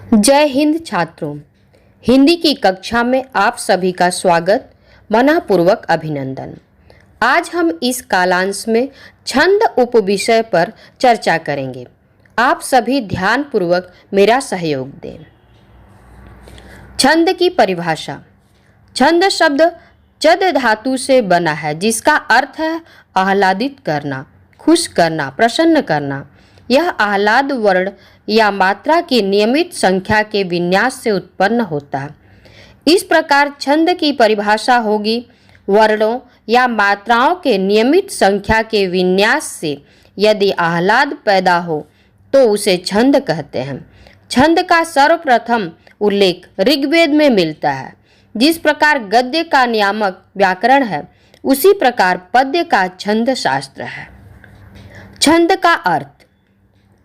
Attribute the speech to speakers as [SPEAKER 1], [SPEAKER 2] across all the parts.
[SPEAKER 1] जय हिंद छात्रों। हिंदी की कक्षा में आप सभी का स्वागत, मनःपूर्वक अभिनंदन। आज हम इस कालांश में छंद उपविषय पर चर्चा करेंगे। आप सभी ध्यानपूर्वक मेरा सहयोग दें। छंद की परिभाषा। छंद शब्द चद धातु से बना है, जिसका अर्थ है आह्लादित करना, खुश करना, प्रसन्न करना। यह आह्लाद वर्ण या मात्रा की नियमित संख्या के विन्यास से उत्पन्न होता है। इस प्रकार छंद की परिभाषा होगी, वर्णों या मात्राओं के नियमित संख्या के विन्यास से यदि आह्लाद पैदा हो तो उसे छंद कहते हैं। छंद का सर्वप्रथम उल्लेख ऋग्वेद में मिलता है। जिस प्रकार गद्य का नियामक व्याकरण है, उसी प्रकार पद्य का छंद शास्त्र है। छंद का अर्थ।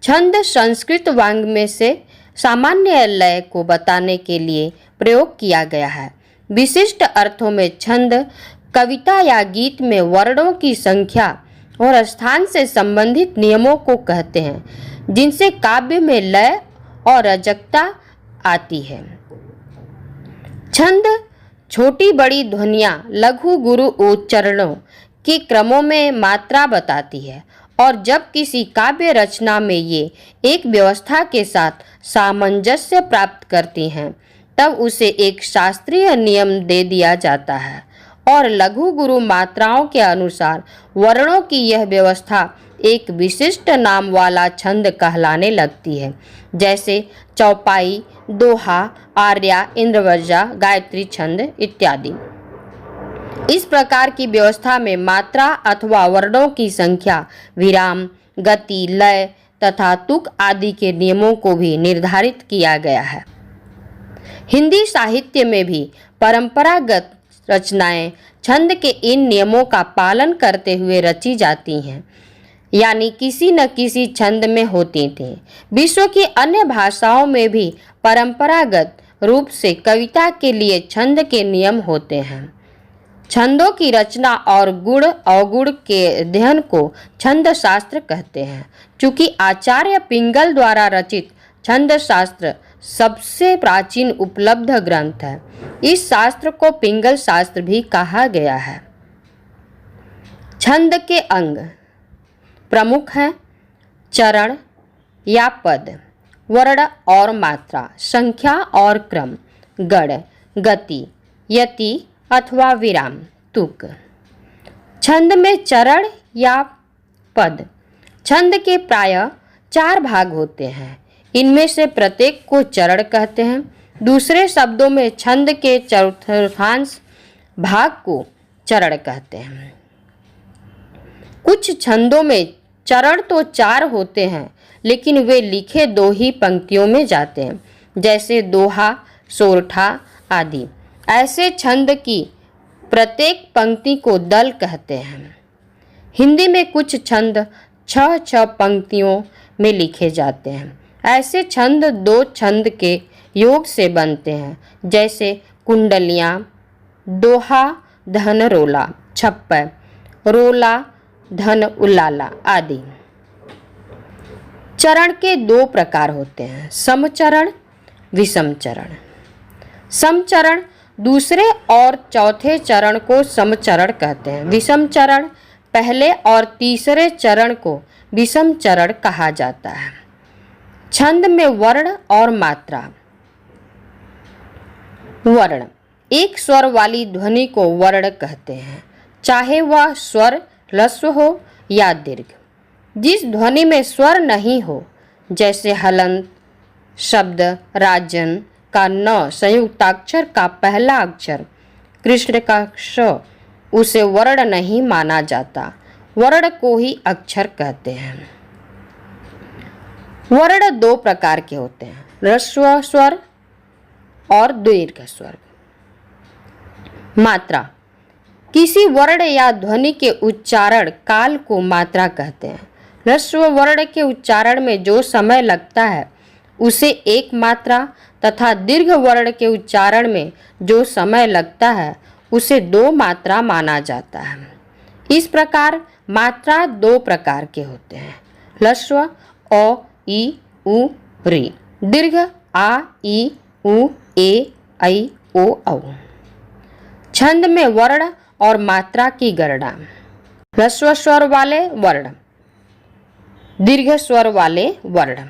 [SPEAKER 1] छंद संस्कृत वाङ्मय से सामान्य लय को बताने के लिए प्रयोग किया गया है। विशिष्ट अर्थों में छंद कविता या गीत में वर्णों की संख्या और स्थान से संबंधित नियमों को कहते हैं, जिनसे काव्य में लय और रजकता आती है। छंद छोटी बड़ी ध्वनियाँ, लघु गुरु उच्चारणों के क्रमों में मात्रा बताती है, और जब किसी काव्य रचना में ये एक व्यवस्था के साथ सामंजस्य प्राप्त करती हैं, तब उसे एक शास्त्रीय नियम दे दिया जाता है, और लघु गुरु मात्राओं के अनुसार वर्णों की यह व्यवस्था एक विशिष्ट नाम वाला छंद कहलाने लगती है, जैसे चौपाई, दोहा, आर्या, इंद्रवज्जा, गायत्री छंद इत्यादि। इस प्रकार की व्यवस्था में मात्रा अथवा वर्णों की संख्या, विराम, गति, लय तथा तुक आदि के नियमों को भी निर्धारित किया गया है। हिंदी साहित्य में भी परंपरागत रचनाएं छंद के इन नियमों का पालन करते हुए रची जाती हैं, यानी किसी न किसी छंद में होती थी। विश्व की अन्य भाषाओं में भी परंपरागत रूप से कविता के लिए छंद के नियम होते हैं। छंदों की रचना और गुण अवगुण के अध्ययन को छंद शास्त्र कहते हैं। चूंकि आचार्य पिंगल द्वारा रचित छंद शास्त्र सबसे प्राचीन उपलब्ध ग्रंथ है, इस शास्त्र को पिंगल शास्त्र भी कहा गया है। छंद के अंग प्रमुख हैं चरण या पद, वर्ण और मात्रा, संख्या और क्रम, गण, गति, यति अथवा विराम, तुक। छंद में चरण या पद। छंद के प्रायः 4 भाग होते हैं। इनमें से प्रत्येक को चरण कहते हैं। दूसरे शब्दों में छंद के चतुर्थांश भाग को चरण कहते हैं। कुछ छंदों में चरण तो 4 होते हैं, लेकिन वे लिखे 2 ही पंक्तियों में जाते हैं, जैसे दोहा, सोरठा आदि। ऐसे छंद की प्रत्येक पंक्ति को दल कहते हैं। हिंदी में कुछ छंद 6 पंक्तियों में लिखे जाते हैं। ऐसे छंद 2 छंद के योग से बनते हैं, जैसे कुंडलियाँ, दोहा धन रोला, छप्पर, रोला धन उलाला आदि। चरण के 2 प्रकार होते हैं, समचरण, विषम चरण। समचरण दूसरे और चौथे चरण को समचरण कहते हैं। विषम चरण पहले और तीसरे चरण को विषम चरण कहा जाता है। छंद में वर्ण और मात्रा। वर्ण एक स्वर वाली ध्वनि को वर्ण कहते हैं, चाहे वह स्वर ह्रस्व हो या दीर्घ। जिस ध्वनि में स्वर नहीं हो, जैसे हलंत शब्द राजन का न संयुक्ताक्षर का पहला अक्षर, कृष्ण का श, उसे वर्ण नहीं माना जाता। वर्ण को ही अक्षर कहते हैं। वर्ण 2 प्रकार के होते हैं, ह्रस्व स्वर और दीर्घ स्वर। मात्रा किसी वर्ण या ध्वनि के उच्चारण काल को मात्रा कहते हैं। ह्रस्व वर्ण के उच्चारण में जो समय लगता है उसे एक मात्रा, तथा दीर्घ वर्ण के उच्चारण में जो समय लगता है उसे 2 मात्रा माना जाता है। इस प्रकार मात्रा 2 प्रकार के होते हैं, ह्रस्व अ, इ, उ, ऋ, दीर्घ आ ई उ ए ऐ ओ औ। छंद में वर्ण और मात्रा की गणना। ह्रस्व स्वर वाले वर्ण, दीर्घ स्वर वाले वर्ण।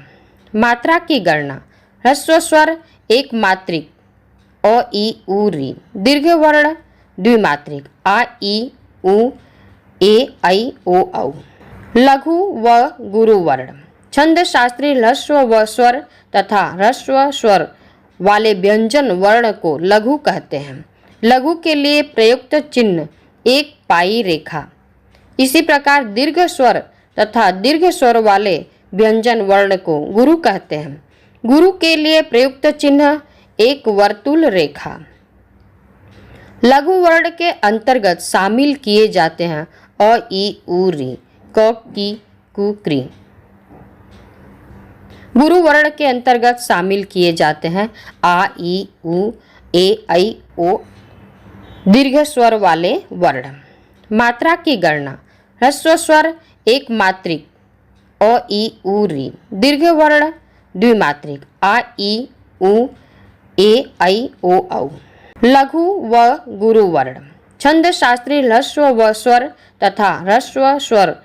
[SPEAKER 1] मात्रा की गणना। ह्रस्व स्वर एक मात्रिक अ ई उ री। दीर्घ वर्ण द्विमात्रिक आ ई उ ए ऐ ओ औ। लघु व गुरु वर्ण। छंद शास्त्री ह्रस्व व स्वर तथा ह्रस्व स्वर वाले व्यंजन वर्ण को लघु कहते हैं। लघु के लिए प्रयुक्त चिन्ह एक पाई रेखा। इसी प्रकार दीर्घ स्वर तथा दीर्घ स्वर वाले व्यंजन वर्ण को गुरु कहते हैं। गुरु के लिए प्रयुक्त चिन्ह एक वर्तुल रेखा। लघु वर्ण के अंतर्गत शामिल किए जाते हैं अ ई उ री, क की कु क्री। गुरु वर्ण के अंतर्गत शामिल किए जाते हैं आ ई उ ए ऐ ओ। दीर्घ स्वर वाले वर्ण। मात्रा की गणना। ह्रस्व स्वर एक मात्रिक अ ई उ री। दीर्घ वर्ण द्विमात्रिक आ ई उ ए ऐ ओ औ। लघु व गुरु वर्ण। छंद शास्त्री ह्रस्व व स्वर तथा ह्रस्व स्वर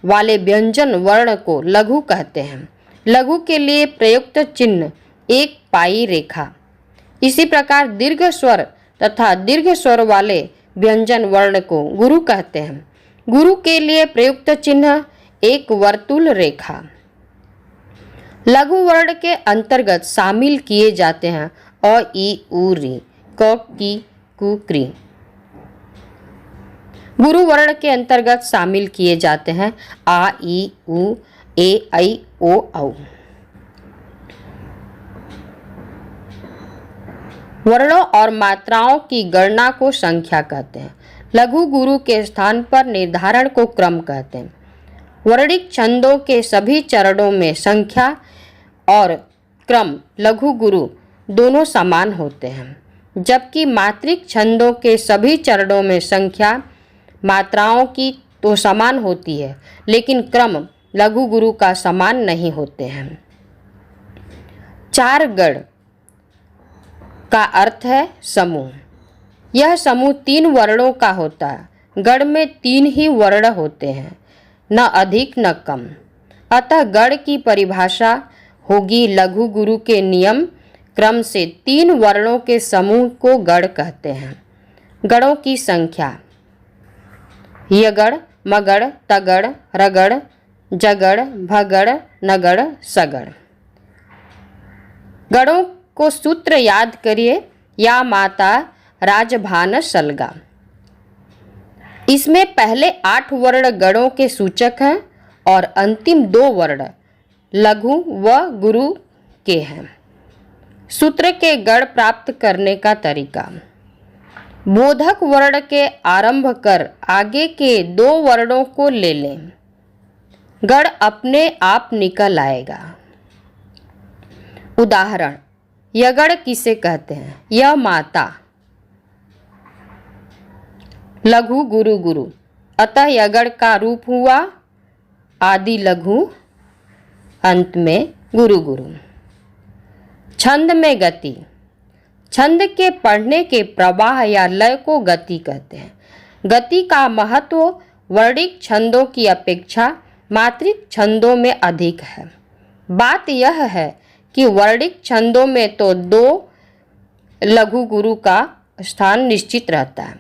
[SPEAKER 1] वाले व्यंजन वर्ण को लघु कहते हैं। लघु के लिए प्रयुक्त चिन्ह एक पाई रेखा। इसी प्रकार दीर्घ स्वर तथा दीर्घ स्वर वाले व्यंजन वर्ण को गुरु कहते हैं। गुरु के लिए प्रयुक्त चिन्ह एक वर्तुल रेखा। लघु वर्ण के अंतर्गत शामिल किए जाते हैं अ ई उ री, क की कु क्री। गुरु वर्ण के अंतर्गत शामिल किए जाते हैं आ ई उ ए ऐ ओ औ। वर्णों और मात्राओं की गणना को संख्या कहते हैं। लघु गुरु के स्थान पर निर्धारण को क्रम कहते हैं। वर्णिक छंदों के सभी चरणों में संख्या और क्रम लघु गुरु दोनों समान होते हैं, जबकि मात्रिक छंदों के सभी चरणों में संख्या मात्राओं की तो समान होती है, लेकिन क्रम लघु गुरु का समान नहीं होते हैं। चार गण का अर्थ है समूह। यह समूह 3 वर्णों का होता है। गण में 3 ही वर्ण होते हैं, न अधिक न कम। अतः गण की परिभाषा होगी लघु गुरु के नियम क्रम से 3 वर्णों के समूह को गण कहते हैं। गणों की संख्या। यगण, मगण, तगण, रगण, जगण, भगण, नगण, सगण। गणों को सूत्र याद करिए। या माता राजभान सलगा। इसमें पहले 8 वर्ण गणों के सूचक हैं और अंतिम 2 वर्ण लघु व गुरु के हैं। सूत्र के गण प्राप्त करने का तरीका। बोधक वर्ण के आरंभ कर आगे के 2 वर्णों को ले लें। गण अपने आप निकल आएगा। उदाहरण, यगण किसे कहते हैं? यह माता। लघु गुरु गुरु, अतः यगण का रूप हुआ आदि लघु, अंत में गुरु गुरु। छंद में गति। छंद के पढ़ने के प्रवाह या लय को गति कहते हैं। गति का महत्व वर्णिक छंदों की अपेक्षा मात्रिक छंदों में अधिक है। बात यह है कि वर्णिक छंदों में तो 2 लघु गुरु का स्थान निश्चित रहता है,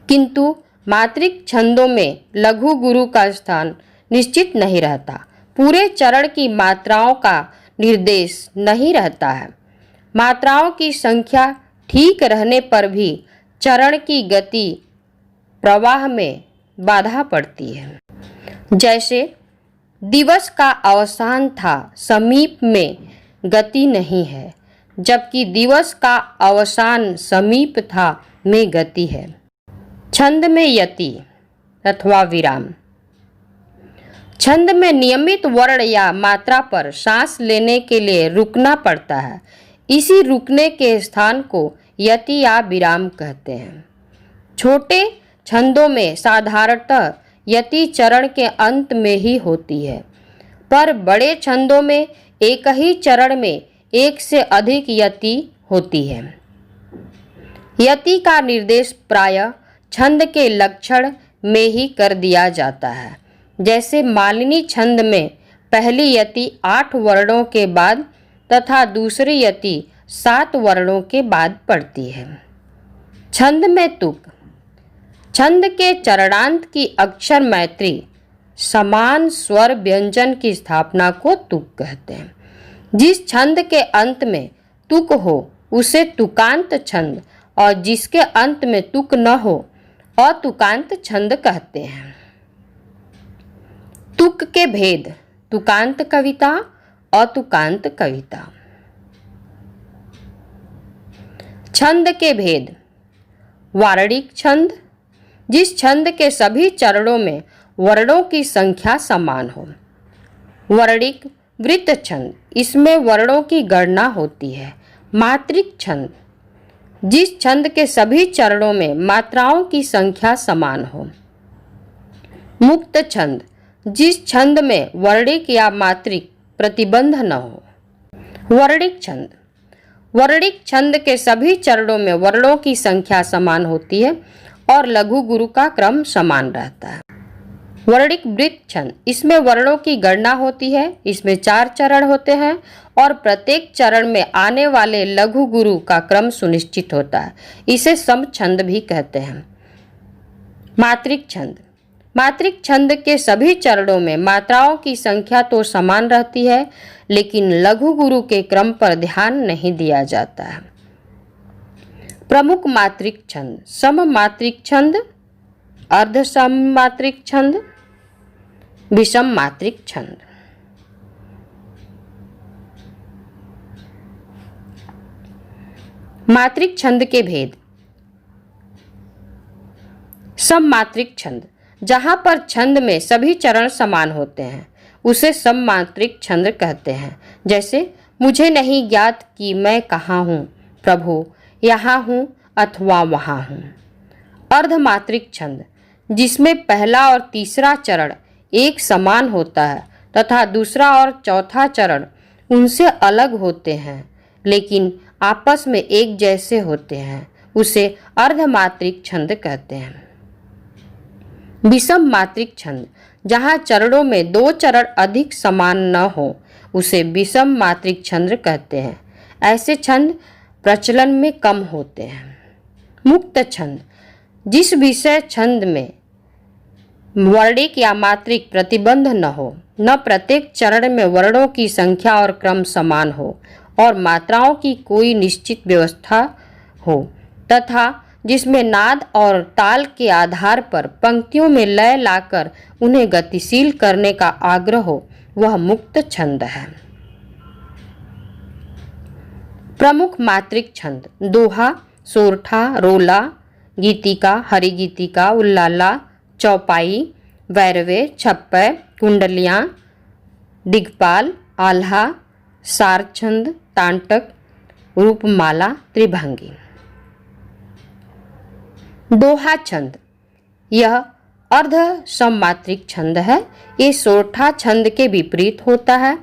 [SPEAKER 1] किंतु मात्रिक छंदों में लघु गुरु का स्थान निश्चित नहीं रहता। पूरे चरण की मात्राओं का निर्देश नहीं रहता है। मात्राओं की संख्या ठीक रहने पर भी चरण की गति प्रवाह में बाधा पड़ती है। जैसे दिवस का अवसान था, समीप में गति नहीं है, जबकि दिवस का अवसान समीप था में गति है। छंद में यति अथवा विराम। छंद में नियमित वर्ण या मात्रा पर सांस लेने के लिए रुकना पड़ता है। इसी रुकने के स्थान को यति या विराम कहते हैं। छोटे छंदों में साधारणतः यति चरण के अंत में ही होती है, पर बड़े छंदों में एक ही चरण में एक से अधिक यति होती है। यति का निर्देश प्रायः छंद के लक्षण में ही कर दिया जाता है। जैसे मालिनी छंद में पहली यति 8 वर्णों के बाद तथा दूसरी यति 7 वर्णों के बाद पड़ती है। छंद में तुक। छंद के चरणांत की अक्षर मैत्री समान स्वर व्यंजन की स्थापना को तुक कहते हैं। जिस छंद के अंत में तुक हो उसे तुकांत छंद और जिसके अंत में तुक न हो अतुकांत छंद कहते हैं। तुक के भेद: तुकांत कविता, अतुकांत कविता। छंद के भेद: वार्णिक छंद, जिस छंद के सभी चरणों में वर्णों की संख्या समान हो। वर्णिक वृत्त छंद, इसमें वर्णों की गणना होती है। मात्रिक छंद, जिस छंद के सभी चरणों में मात्राओं की संख्या समान हो। मुक्त छंद, जिस छंद में वर्णिक या मात्रिक प्रतिबंध न हो। वर्णिक छंद, वर्णिक छंद के सभी चरणों में वर्णों की संख्या समान होती है और लघु गुरु का क्रम समान रहता है। वर्णिक वृत्त छंद, इसमें वर्णों की गणना होती है। इसमें 4 चरण होते हैं और प्रत्येक चरण में आने वाले लघु गुरु का क्रम सुनिश्चित होता है। इसे सम छंद भी कहते हैं। मात्रिक छंद, मात्रिक छंद के सभी चरणों में मात्राओं की संख्या तो समान रहती है, लेकिन लघु गुरु के क्रम पर ध्यान नहीं दिया जाता है। प्रमुख मात्रिक छंद: सम मात्रिक छंद, अर्ध सम मात्रिक छंद, विषम मात्रिक छंद। मात्रिक छंद के भेद: सम मात्रिक छंद, जहां पर छंद में सभी चरण समान होते हैं उसे सम मात्रिक छंद कहते हैं। जैसे मुझे नहीं ज्ञात कि मैं कहाँ हूँ, प्रभु यहाँ हूँ अथवा वहाँ हूँ। अर्धमात्रिक छंद, जिसमें पहला और तीसरा चरण एक समान होता है तथा दूसरा और चौथा चरण उनसे अलग होते हैं लेकिन आपस में एक जैसे होते हैं, उसे अर्धमात्रिक छंद कहते हैं। विषम मात्रिक छंद, जहाँ चरणों में 2 चरण अधिक समान न हो उसे विषम मात्रिक छंद कहते हैं। ऐसे छंद प्रचलन में कम होते हैं। मुक्त छंद, जिस विषय छंद में वर्णिक या मात्रिक प्रतिबंध न हो, न प्रत्येक चरण में वर्णों की संख्या और क्रम समान हो और मात्राओं की कोई निश्चित व्यवस्था हो तथा जिसमें नाद और ताल के आधार पर पंक्तियों में लय लाकर उन्हें गतिशील करने का आग्रह हो, वह मुक्त छंद है। प्रमुख मात्रिक छंद: दोहा, सोरठा, रोला, गीतिका, हरिगीतिका, उल्लाला, चौपाई, वैरवे, छप्पय, कुंडलियाँ, दिग्पाल, आल्हा, सारछंद, तांटक, रूपमाला, त्रिभंगी। दोहा छंद, यह अर्ध सममात्रिक छंद है। ये सोरठा छंद के विपरीत होता है।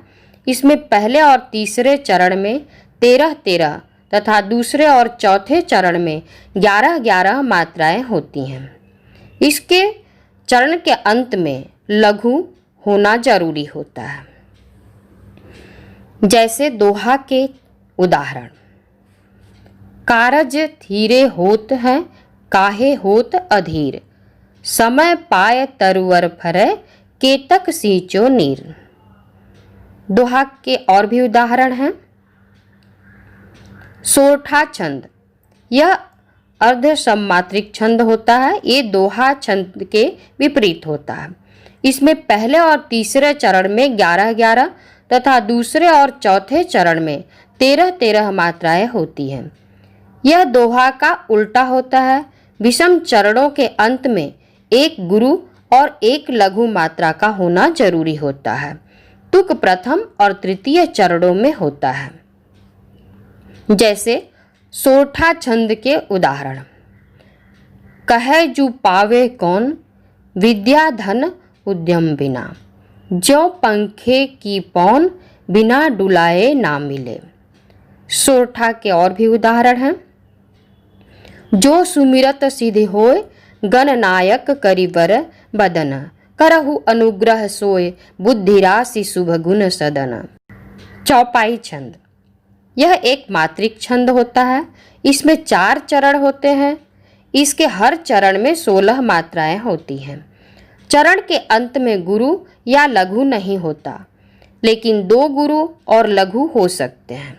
[SPEAKER 1] इसमें पहले और तीसरे चरण में 13-13 तथा दूसरे और चौथे चरण में 11-11 मात्राएं होती हैं। इसके चरण के अंत में लघु होना जरूरी होता है। जैसे दोहा के उदाहरण: कारज धीरे होत है, काहे होत अधीर, समय पाय तरुवर फरे, केतक सींचो नीर। दोहा के और भी उदाहरण हैं। सोरठा छंद, यह अर्ध सममात्रिक छंद होता है। ये दोहा छंद के विपरीत होता है। इसमें पहले और तीसरे चरण में 11-11 तथा दूसरे और चौथे चरण में 13-13 मात्राएं होती हैं। यह दोहा का उल्टा होता है। विषम चरणों के अंत में एक गुरु और एक लघु मात्रा का होना जरूरी होता है। तुक प्रथम और तृतीय चरणों में होता है। जैसे सोरठा छंद के उदाहरण: कहे जू पावे कौन, विद्या धन उद्यम बिना, ज्यों पंखे की पौन, बिना डुलाए ना मिले। सोरठा के और भी उदाहरण हैं। जो सुमिरत सिद्धि होय, गणनायक करिबर बदन, करहु अनुग्रह सोय, बुद्धि राशि शुभ गुण सदन। चौपाई छंद, यह एक मात्रिक छंद होता है। इसमें 4 चरण होते हैं। इसके हर चरण में 16 मात्राएं होती हैं। चरण के अंत में गुरु या लघु नहीं होता, लेकिन 2 गुरु और लघु हो सकते हैं।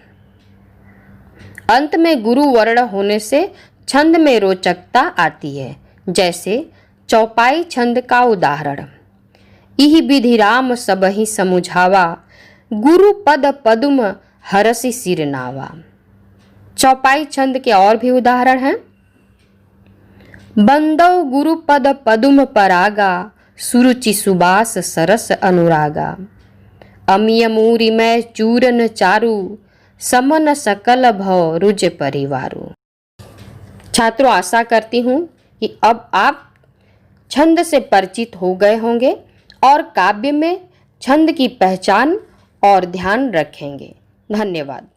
[SPEAKER 1] अंत में गुरु वर्ण होने से छंद में रोचकता आती है। जैसे चौपाई छंद का उदाहरण, इहि विधि राम सबहि समुझावा, गुरु पद पदुम हरसि सिर नावा। चौपाई छंद के और भी उदाहरण हैं। बंदौ गुरु पद पदुम परागा, सुरुचि सुबास सरस अनुरागा। अमिय मूरि मैं चूरन चारु, समन सकल भव रुज परिवारु। छात्रों, आशा करती हूँ कि अब आप छंद से परिचित हो गए होंगे और काव्य में छंद की पहचान और ध्यान रखेंगे। धन्यवाद।